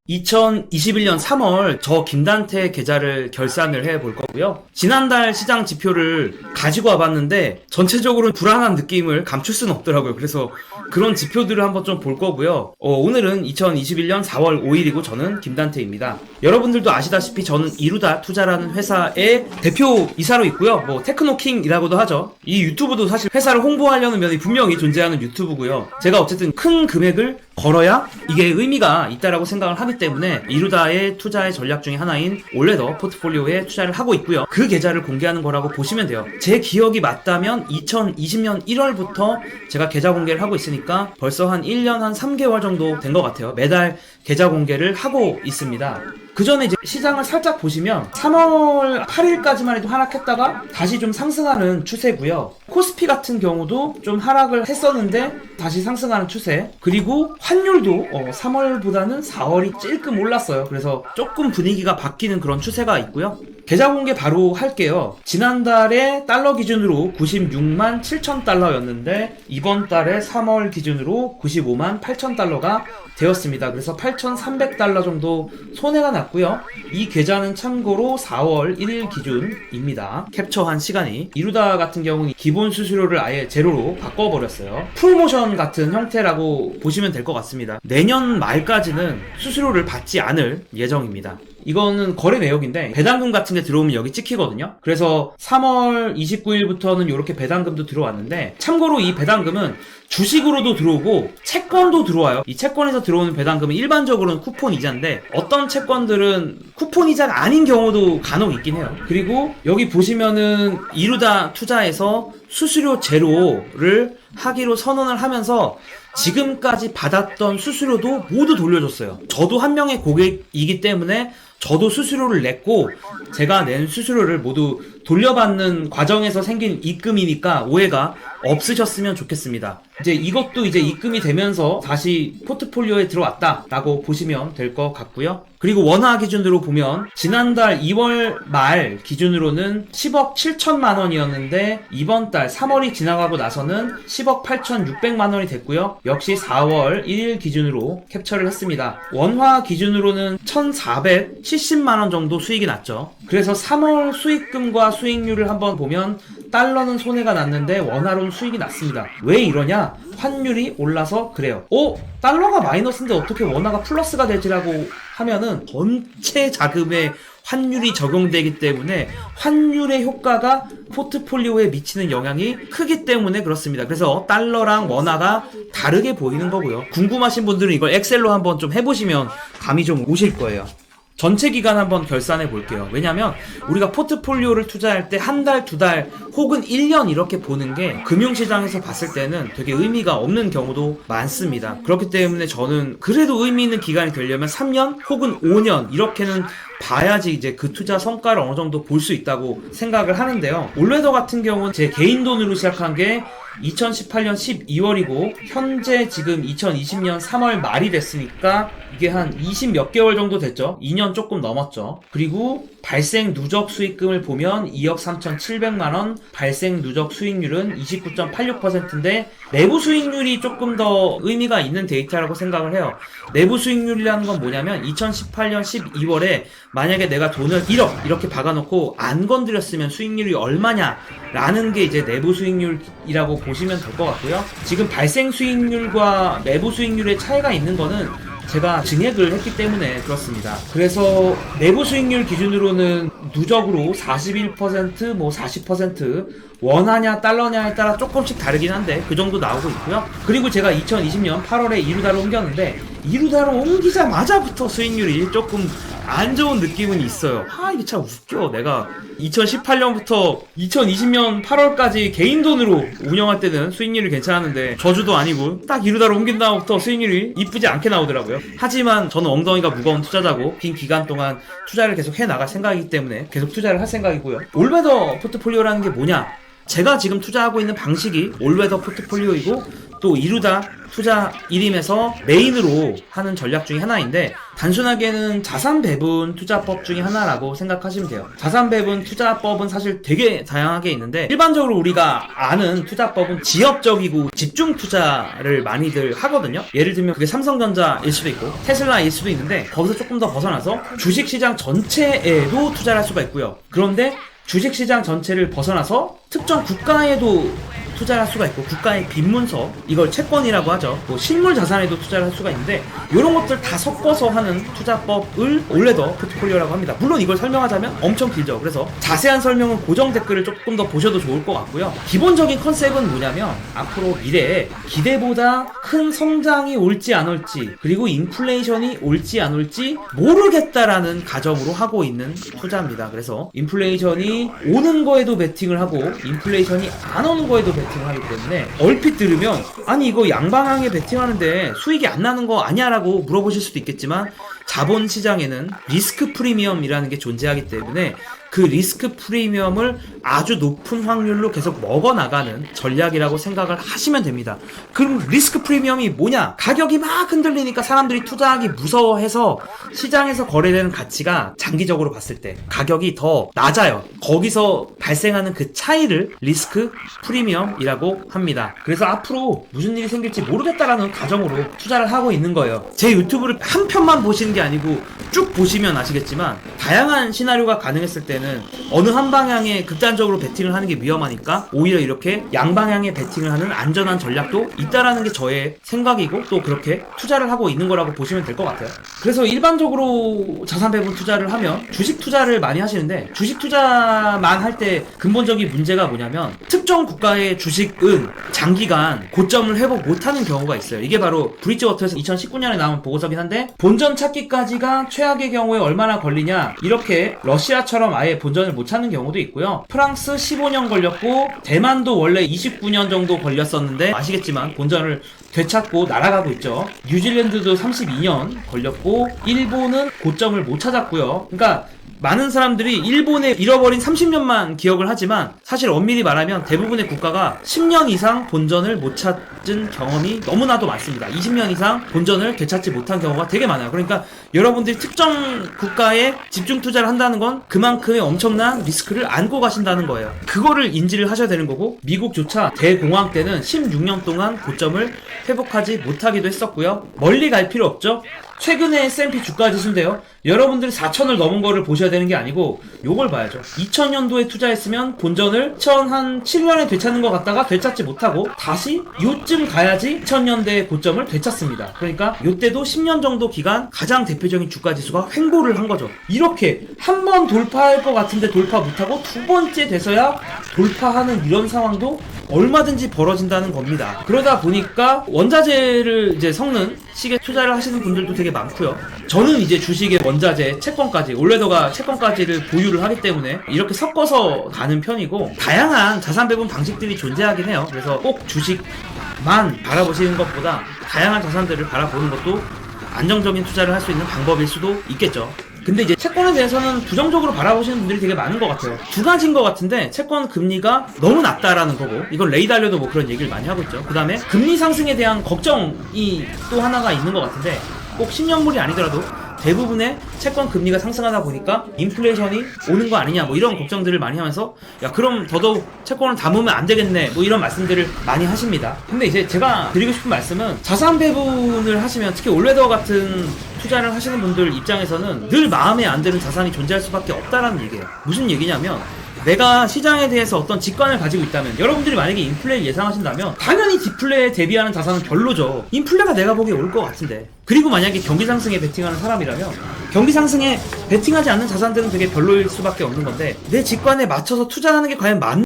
2021년 3월 저 김단태 계좌를 결산을 해볼 거고요. 지난달 시장 지표를 가지고 와봤는데 전체적으로 불안한 느낌을 감출 수는 없더라고요. 그래서 그런 지표들을 한번 좀 볼 거고요. 오늘은 2021년 4월 5일이고 저는 김단태입니다. 여러분들도 아시다시피 저는 이루다 투자라는 회사의 대표이사로 있고요. 뭐 테크노킹이라고도 하죠. 이 유튜브도 사실 회사를 홍보하려는 면이 분명히 존재하는 유튜브고요. 제가 어쨌든 큰 금액을 걸어야 이게 의미가 있다라고 생각을 하기 때문에 이루다의 투자의 전략 중에 하나인 올레더 포트폴리오에 투자를 하고 있고요. 그 계좌를 공개하는 거라고 보시면 돼요. 제 기억이 맞다면 2020년 1월부터 제가 계좌 공개를 하고 있으니까 벌써 한 1년 한 3개월 정도 된 것 같아요. 매달 계좌 공개를 하고 있습니다. 그 전에 이제 시장을 살짝 보시면 3월 8일까지만 해도 하락했다가 다시 좀 상승하는 추세고요. 코스피 같은 경우도 좀 하락을 했었는데 다시 상승하는 추세. 그리고 환율도 3월보다는 4월이 찔끔 올랐어요. 그래서 조금 분위기가 바뀌는 그런 추세가 있고요. 계좌 공개 바로 할게요. 지난달에 달러 기준으로 96만 7천 달러였는데 이번 달에 3월 기준으로 95만 8천 달러가 되었습니다. 그래서 8,300달러 정도 손해가 났고요. 이 계좌는 참고로 4월 1일 기준입니다. 캡처한 시간이. 이루다 같은 경우는 기본 수수료를 아예 제로로 바꿔버렸어요. 프로모션 같은 형태라고 보시면 될 것 같습니다. 내년 말까지는 수수료를 받지 않을 예정입니다. 이거는 거래 내역인데 배당금 같은 게 들어오면 여기 찍히거든요. 그래서 3월 29일부터는 이렇게 배당금도 들어왔는데 참고로 이 배당금은 주식으로도 들어오고 채권도 들어와요. 이 채권에서 들어오는 배당금은 일반적으로는 쿠폰 이자인데 어떤 채권들은 쿠폰 이자가 아닌 경우도 간혹 있긴 해요. 그리고 여기 보시면은 이루다 투자에서 수수료 제로를 하기로 선언을 하면서 지금까지 받았던 수수료도 모두 돌려줬어요. 저도 한 명의 고객이기 때문에 저도 수수료를 냈고 제가 낸 수수료를 모두 돌려받는 과정에서 생긴 입금이니까 오해가 없으셨으면 좋겠습니다. 이제 이것도 이제 입금이 되면서 다시 포트폴리오에 들어왔다라고 보시면 될 것 같고요. 그리고 원화 기준으로 보면 지난달 2월 말 기준으로는 10억 7천만 원이었는데 이번 달 3월이 지나가고 나서는 10억 8천6백만 원이 됐고요. 역시 4월 1일 기준으로 캡처를 했습니다. 원화 기준으로는 1,470만 원 정도 수익이 났죠. 그래서 3월 수익금과 수익률을 한번 보면 달러는 손해가 났는데 원화로는 수익이 났습니다. 왜 이러냐? 환율이 올라서 그래요. 달러가 마이너스인데 어떻게 원화가 플러스가 되지라고 하면은 전체 자금에 환율이 적용되기 때문에 환율의 효과가 포트폴리오에 미치는 영향이 크기 때문에 그렇습니다. 그래서 달러랑 원화가 다르게 보이는 거고요. 궁금하신 분들은 이걸 엑셀로 한번 좀 해보시면 감이 좀 오실 거예요. 전체 기간 한번 결산해 볼게요. 왜냐면 우리가 포트폴리오를 투자할 때 한 달, 두 달 혹은 1년 이렇게 보는 게 금융시장에서 봤을 때는 되게 의미가 없는 경우도 많습니다. 그렇기 때문에 저는 그래도 의미 있는 기간이 되려면 3년 혹은 5년 이렇게는 봐야지 이제 그 투자 성과를 어느 정도 볼 수 있다고 생각을 하는데요. 올레더 같은 경우는 제 개인 돈으로 시작한 게 2018년 12월이고 현재 지금 2020년 3월 말이 됐으니까 이게 한 20 몇 개월 정도 됐죠. 2년 조금 넘었죠. 그리고 발생 누적 수익금을 보면 2억 3,700만원, 발생 누적 수익률은 29.86%인데 내부 수익률이 조금 더 의미가 있는 데이터라고 생각을 해요. 내부 수익률이라는 건 뭐냐면 2018년 12월에 만약에 내가 돈을 1억 이렇게 박아놓고 안 건드렸으면 수익률이 얼마냐 라는 게 이제 내부 수익률이라고 보시면 될 것 같고요. 지금 발생 수익률과 내부 수익률의 차이가 있는 거는 제가 증액을 했기 때문에 그렇습니다. 그래서 내부 수익률 기준으로는 누적으로 41%, 뭐 40% 원화냐 달러냐에 따라 조금씩 다르긴 한데 그 정도 나오고 있고요. 그리고 제가 2020년 8월에 이루다로 옮겼는데 이루다로 옮기자마자부터 수익률이 조금 안 좋은 느낌은 있어요. 이게 참 웃겨. 내가 2018년부터 2020년 8월까지 개인 돈으로 운영할 때는 수익률이 괜찮았는데 저주도 아니고 딱 이루다로 옮긴 다음부터 수익률이 이쁘지 않게 나오더라고요. 하지만 저는 엉덩이가 무거운 투자자고 긴 기간 동안 투자를 계속 해나갈 생각이기 때문에 계속 투자를 할 생각이고요. 올웨더 포트폴리오라는 게 뭐냐? 제가 지금 투자하고 있는 방식이 올웨더 포트폴리오이고 또 이루다 투자 1임에서 메인으로 하는 전략 중에 하나인데, 단순하게는 자산 배분 투자법 중에 하나라고 생각하시면 돼요. 자산 배분 투자법은 사실 되게 다양하게 있는데, 일반적으로 우리가 아는 투자법은 지역적이고 집중 투자를 많이들 하거든요. 예를 들면 그게 삼성전자일 수도 있고 테슬라일 수도 있는데, 거기서 조금 더 벗어나서 주식시장 전체에도 투자를 할 수가 있고요. 그런데 주식시장 전체를 벗어나서 특정 국가에도 투자를 할 수가 있고, 국가의 빈문서, 이걸 채권이라고 하죠. 뭐 실물 자산에도 투자를 할 수가 있는데, 이런 것들 다 섞어서 하는 투자법을 올레더 포트폴리오라고 합니다. 물론 이걸 설명하자면 엄청 길죠. 그래서 자세한 설명은 고정 댓글을 조금 더 보셔도 좋을 것 같고요. 기본적인 컨셉은 뭐냐면, 앞으로 미래에 기대보다 큰 성장이 올지 안 올지, 그리고 인플레이션이 올지 안 올지 모르겠다라는 가정으로 하고 있는 투자입니다. 그래서 인플레이션이 오는 거에도 베팅을 하고 인플레이션이 안 오는 거에도 베팅을 하기 때문에, 얼핏 들으면 아니 이거 양방향에 베팅하는데 수익이 안 나는 거 아니야? 라고 물어보실 수도 있겠지만, 자본시장에는 리스크 프리미엄이라는 게 존재하기 때문에 그 리스크 프리미엄을 아주 높은 확률로 계속 먹어나가는 전략이라고 생각을 하시면 됩니다. 그럼 리스크 프리미엄이 뭐냐? 가격이 막 흔들리니까 사람들이 투자하기 무서워해서 시장에서 거래되는 가치가 장기적으로 봤을 때 가격이 더 낮아요. 거기서 발생하는 그 차이를 리스크 프리미엄이라고 합니다. 그래서 앞으로 무슨 일이 생길지 모르겠다라는 가정으로 투자를 하고 있는 거예요. 제 유튜브를 한 편만 보시는 게 아니고 쭉 보시면 아시겠지만, 다양한 시나리오가 가능했을 때는 어느 한 방향에 극단적으로 베팅을 하는 게 위험하니까 오히려 이렇게 양방향에 베팅을 하는 안전한 전략도 있다라는 게 저의 생각이고, 또 그렇게 투자를 하고 있는 거라고 보시면 될 것 같아요. 그래서 일반적으로 자산 배분 투자를 하면 주식 투자를 많이 하시는데, 주식 투자만 할 때 근본적인 문제가 뭐냐면, 특정 국가의 주식은 장기간 고점을 회복 못하는 경우가 있어요. 이게 바로 브릿지워터에서 2019년에 나온 보고서긴 한데, 본전 찾기까지가 최악의 경우에 얼마나 걸리냐, 이렇게 러시아처럼 아예 본전을 못 찾는 경우도 있고요. 프랑스 15년 걸렸고, 대만도 원래 29년 정도 걸렸었는데 아시겠지만 본전을 되찾고 날아가고 있죠. 뉴질랜드도 32년 걸렸고, 일본은 고점을 못 찾았고요. 그러니까 많은 사람들이 일본의 잃어버린 30년만 기억을 하지만, 사실 엄밀히 말하면 대부분의 국가가 10년 이상 본전을 못 찾은 경험이 너무나도 많습니다. 20년 이상 본전을 되찾지 못한 경우가 되게 많아요. 그러니까 여러분들이 특정 국가에 집중 투자를 한다는 건 그만큼의 엄청난 리스크를 안고 가신다는 거예요. 그거를 인지를 하셔야 되는 거고, 미국조차 대공황 때는 16년 동안 고점을 회복하지 못하기도 했었고요. 멀리 갈 필요 없죠. 최근에 S&P 주가 지수인데요, 여러분들이 4천을 넘은 거를 보셔야 되는 게 아니고 요걸 봐야죠. 2000년도에 투자했으면 본전을 2007년에 되찾는 것 같다가 되찾지 못하고 다시 요쯤 가야지 2000년대 고점을 되찾습니다. 그러니까 요때도 10년 정도 기간 가장 대표적인 주가 지수가 횡보를 한 거죠. 이렇게 한 번 돌파할 것 같은데 돌파 못하고 두 번째 돼서야 돌파하는 이런 상황도 얼마든지 벌어진다는 겁니다. 그러다 보니까 원자재를 이제 섞는 식의 투자를 하시는 분들도 되게 많고요. 저는 이제 주식의 원자재, 채권까지, 올레더가 채권까지를 보유를 하기 때문에 이렇게 섞어서 가는 편이고, 다양한 자산 배분 방식들이 존재하긴 해요. 그래서 꼭 주식만 바라보시는 것보다 다양한 자산들을 바라보는 것도 안정적인 투자를 할 수 있는 방법일 수도 있겠죠. 근데 이제 채권에 대해서는 부정적으로 바라보시는 분들이 되게 많은 것 같아요. 두 가지인 것 같은데, 채권 금리가 너무 낮다라는 거고, 이건 레이 달려도 뭐 그런 얘기를 많이 하고 있죠. 그 다음에 금리 상승에 대한 걱정이 또 하나가 있는 것 같은데, 꼭 10년물이 아니더라도 대부분의 채권 금리가 상승하다 보니까 인플레이션이 오는 거 아니냐, 뭐 이런 걱정들을 많이 하면서, 야 그럼 더더욱 채권을 담으면 안 되겠네, 뭐 이런 말씀들을 많이 하십니다. 근데 이제 제가 드리고 싶은 말씀은, 자산 배분을 하시면, 특히 올레더 같은 투자를 하시는 분들 입장에서는 늘 마음에 안 드는 자산이 존재할 수밖에 없다라는 얘기예요. 무슨 얘기냐면, 내가 시장에 대해서 어떤 직관을 가지고 있다면, 여러분들이 만약에 인플레를 예상하신다면 당연히 디플레에 대비하는 자산은 별로죠. 인플레가 내가 보기에 올 것 같은데. 그리고 만약에 경기 상승에 베팅하는 사람이라면 경기 상승에 베팅하지 않는 자산들은 되게 별로일 수밖에 없는 건데, 내 직관에 맞춰서 투자하는 게 과연 맞는